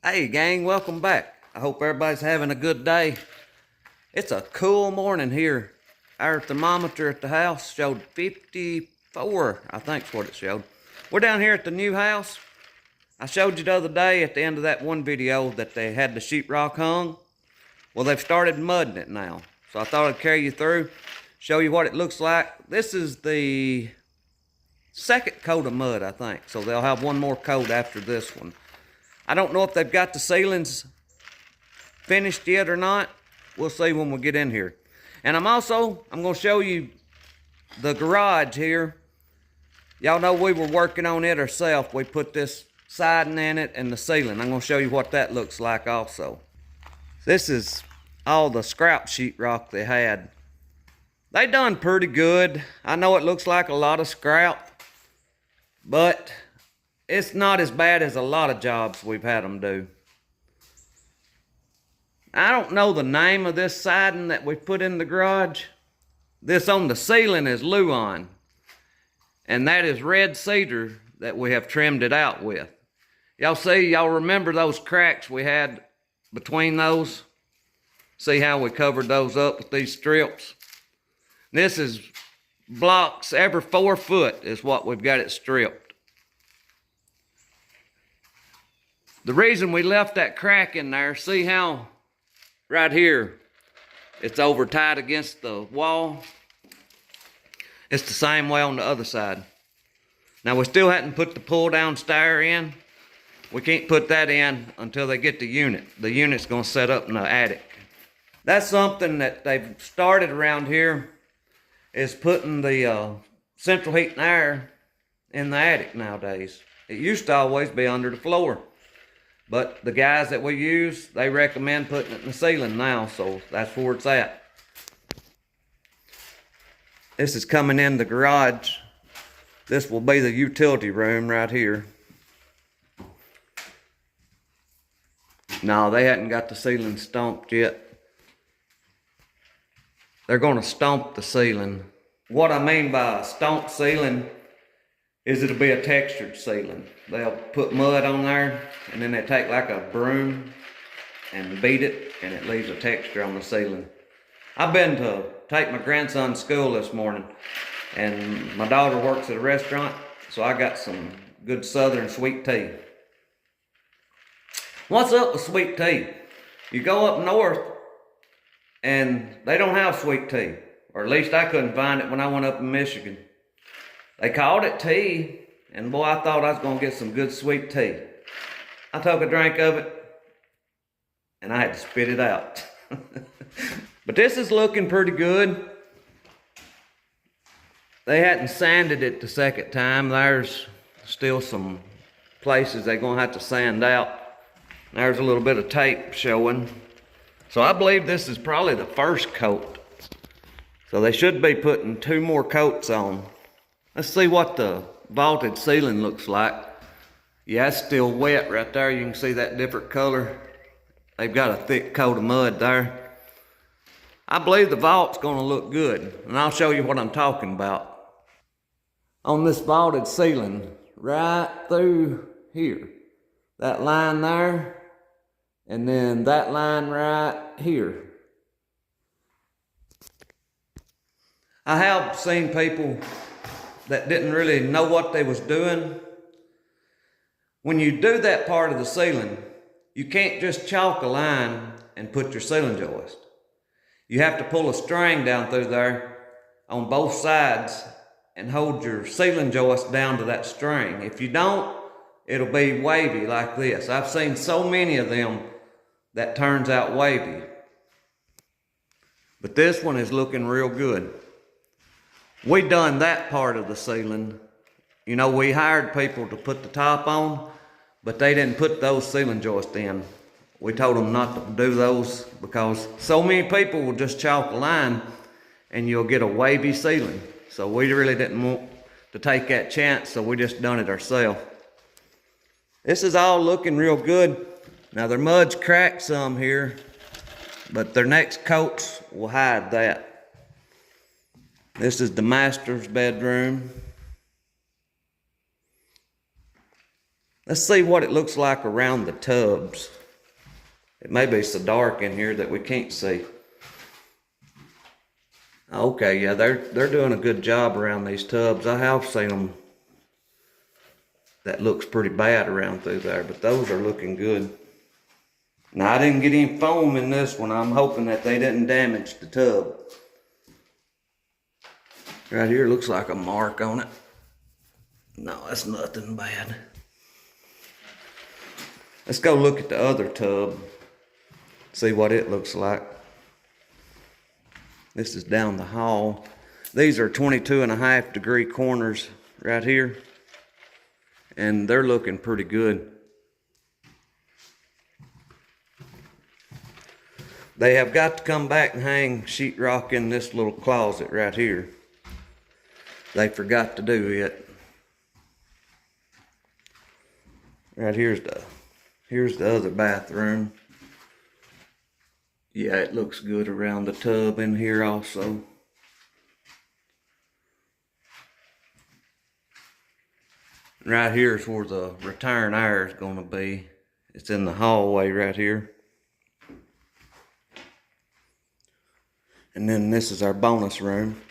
Hey gang, welcome back. I hope everybody's having a good day. It's a cool morning here. Our thermometer at the house showed 54, I think is what it showed. We're down here at the new house. I showed you the other day at the end of that one video that they had the sheetrock hung. Well, they've started mudding it now. So I thought I'd carry you through, show you what it looks like. This is the second coat of mud, I think. So they'll have one more coat after this one. I don't know if they've got the ceilings finished yet or not. We'll see when we get in here. And I'm going to show you the garage here. Y'all know we were working on it ourselves. We put this siding in it and the ceiling. I'm going to show you what that looks like also. This is all the scrap sheetrock they had. They done pretty good. I know it looks like a lot of scrap, but it's not as bad as a lot of jobs we've had them do. I don't know the name of this siding that we put in the garage. This on the ceiling is Luan. And that is red cedar that we have trimmed it out with. Y'all remember those cracks we had between those? See how we covered those up with these strips? This is blocks every 4 foot is what we've got it stripped. The reason we left that crack in there, see how right here it's over tight against the wall? It's the same way on the other side. Now we still hadn't put the pull down stair in. We can't put that in until they get the unit. The unit's gonna set up in the attic. That's something that they've started around here, is putting the central heat and air in the attic nowadays. It used to always be under the floor. But the guys that we use, they recommend putting it in the ceiling now, so that's where it's at. This is coming in the garage. This will be the utility room right here. No, they hadn't got the ceiling stomped yet. They're going to stomp the ceiling. What I mean by a stomped ceiling is it'll be a textured ceiling. They'll put mud on there, and then they take like a broom and beat it, and it leaves a texture on the ceiling. I've been to take my grandson to school this morning, and my daughter works at a restaurant, so I got some good southern sweet tea. What's up with sweet tea? You go up north, and they don't have sweet tea, or at least I couldn't find it when I went up in Michigan. They called it tea, and boy, I thought I was going to get some good sweet tea. I took a drink of it, and I had to spit it out. But this is looking pretty good. They hadn't sanded it the second time. There's still some places they're going to have to sand out. There's a little bit of tape showing. So I believe this is probably the first coat. So they should be putting 2 more coats on. Let's see what the vaulted ceiling looks like. Yeah, it's still wet right there. You can see that different color. They've got a thick coat of mud there. I believe the vault's gonna look good, and I'll show you what I'm talking about. On this vaulted ceiling, right through here, that line there, and then that line right here. I have seen people that didn't really know what they was doing. When you do that part of the ceiling, you can't just chalk a line and put your ceiling joist. You have to pull a string down through there on both sides and hold your ceiling joist down to that string. If you don't, it'll be wavy like this. I've seen so many of them that turns out wavy. But this one is looking real good. We done that part of the ceiling. You know, we hired people to put the top on, but they didn't put those ceiling joists in. We told them not to do those because so many people will just chalk a line and you'll get a wavy ceiling. So we really didn't want to take that chance, so we just done it ourselves. This is all looking real good. Now their mud's cracked some here, but their next coats will hide that. This is the master's bedroom. Let's see what it looks like around the tubs. It may be so dark in here that we can't see. Okay, yeah, they're doing a good job around these tubs. I have seen them that looks pretty bad around through there, but those are looking good. Now, I didn't get any foam in this one. I'm hoping that they didn't damage the tub. Right here looks like a mark on it. No, that's nothing bad. Let's go look at the other tub, see what it looks like. This is down the hall. These are 22.5-degree corners right here, and they're looking pretty good. They have got to come back and hang sheetrock in this little closet right here. They forgot to do it. Right here's the other bathroom. Yeah, it looks good around the tub in here also. Right here is where the return air is going to be. It's in the hallway right here. And then this is our bonus room.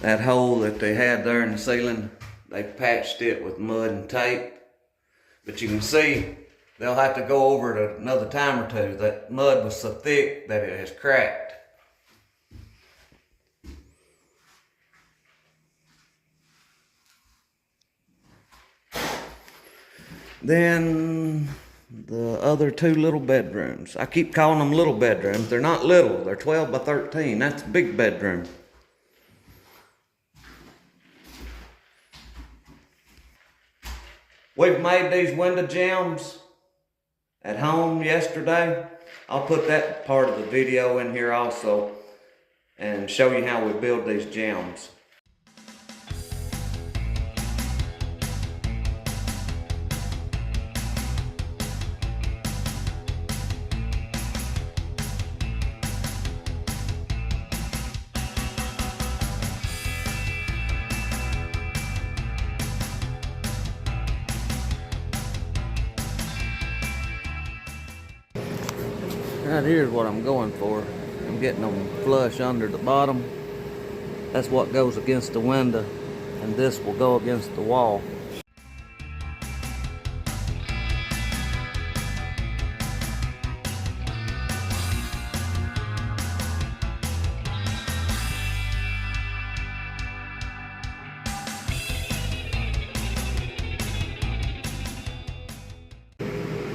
That hole that they had there in the ceiling, they patched it with mud and tape. But you can see they'll have to go over it another time or two. That mud was so thick that it has cracked. Then the other two little bedrooms. I keep calling them little bedrooms. They're not little. They're 12 by 13. That's a big bedroom. We've made these window jambs at home yesterday. I'll put that part of the video in here also and show you how we build these jambs. Right here's what I'm going for. I'm getting them flush under the bottom. That's what goes against the window, and this will go against the wall.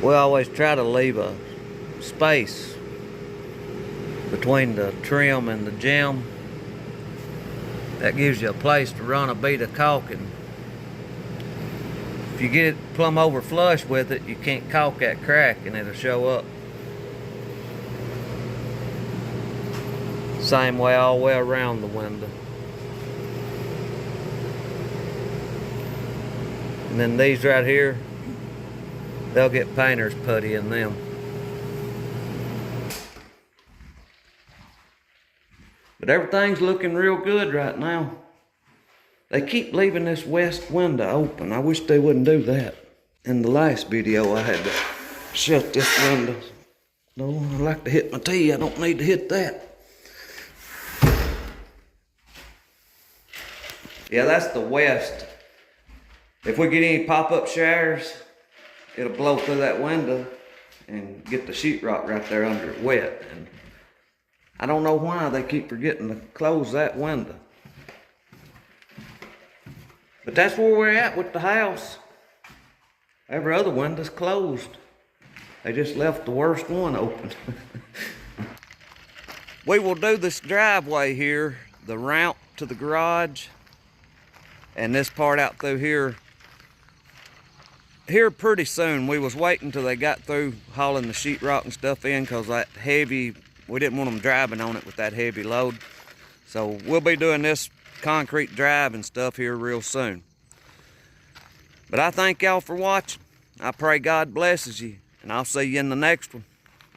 We always try to leave a space between the trim and the jamb. That gives you a place to run a bead of caulking. If you get it plumb over flush with it, you can't caulk that crack and it'll show up. Same way all the way around the window. And then these right here, they'll get painter's putty in them. But everything's looking real good right now. They keep leaving this west window open. I wish they wouldn't do that. In the last video, I had to shut this window. No, I like to hit my tea. I don't need to hit that. Yeah, that's the west. If we get any pop-up showers, it'll blow through that window and get the sheetrock right there under it wet. And I don't know why they keep forgetting to close that window. But that's where we're at with the house. Every other window's closed. They just left the worst one open. We will do this driveway here, the ramp to the garage, and this part out through here pretty soon. We was waiting till they got through hauling the sheetrock and stuff in, because that heavy, we didn't want them driving on it with that heavy load. So we'll be doing this concrete drive and stuff here real soon. But I thank y'all for watching. I pray God blesses you, and I'll see you in the next one.